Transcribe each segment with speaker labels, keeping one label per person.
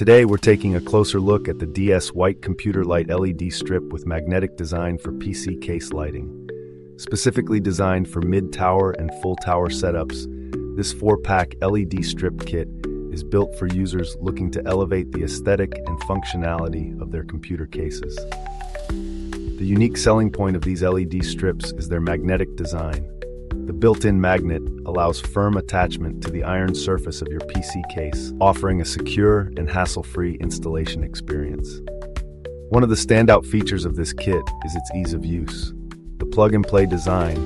Speaker 1: Today, we're taking a closer look at the DS White Computer Light LED strip with magnetic design for PC case lighting. Specifically designed for mid-tower and full-tower setups, this 4-pack LED strip kit is built for users looking to elevate the aesthetic and functionality of their computer cases. The unique selling point of these LED strips is their magnetic design. The built-in magnet allows firm attachment to the iron surface of your PC case, offering a secure and hassle-free installation experience. One of the standout features of this kit is its ease of use. The plug-and-play design,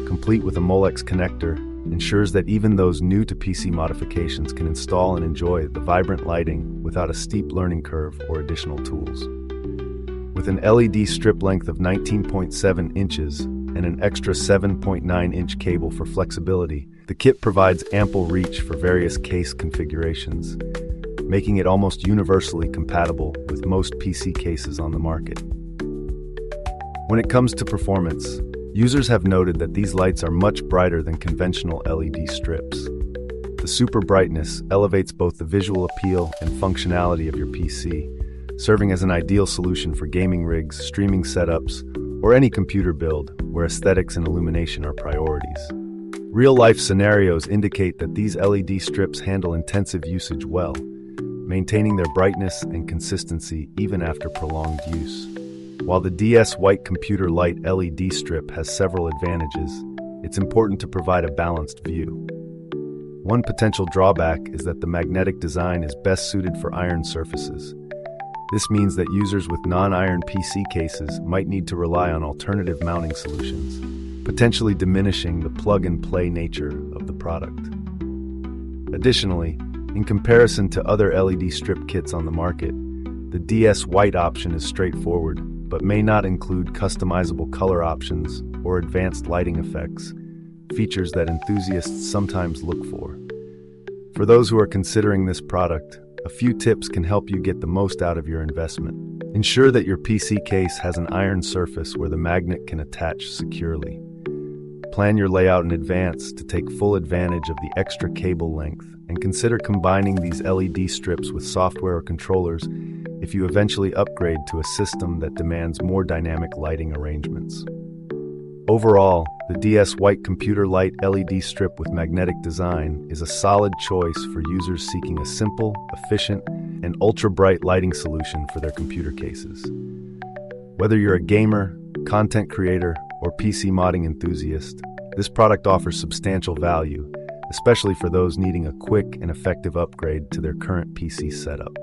Speaker 1: complete with a Molex connector, ensures that even those new to PC modifications can install and enjoy the vibrant lighting without a steep learning curve or additional tools. With an LED strip length of 19.7 inches and an extra 7.9-inch cable for flexibility, the kit provides ample reach for various case configurations, making it almost universally compatible with most PC cases on the market. When it comes to performance, users have noted that these lights are much brighter than conventional LED strips. The super brightness elevates both the visual appeal and functionality of your PC, serving as an ideal solution for gaming rigs, streaming setups, or any computer build where aesthetics and illumination are priorities. Real-life scenarios indicate that these LED strips handle intensive usage well, maintaining their brightness and consistency even after prolonged use. While the DS White Computer Light LED strip has several advantages, it's important to provide a balanced view. One potential drawback is that the magnetic design is best suited for iron surfaces. This means that users with non-iron PC cases might need to rely on alternative mounting solutions, potentially diminishing the plug-and-play nature of the product. Additionally, in comparison to other LED strip kits on the market, the DS White option is straightforward, but may not include customizable color options or advanced lighting effects, features that enthusiasts sometimes look for. For those who are considering this product, a few tips can help you get the most out of your investment. Ensure that your PC case has an iron surface where the magnet can attach securely. Plan your layout in advance to take full advantage of the extra cable length, and consider combining these LED strips with software or controllers if you eventually upgrade to a system that demands more dynamic lighting arrangements. Overall, the DS White Computer Light LED strip with magnetic design is a solid choice for users seeking a simple, efficient, and ultra-bright lighting solution for their computer cases. Whether you're a gamer, content creator, or PC modding enthusiast, this product offers substantial value, especially for those needing a quick and effective upgrade to their current PC setup.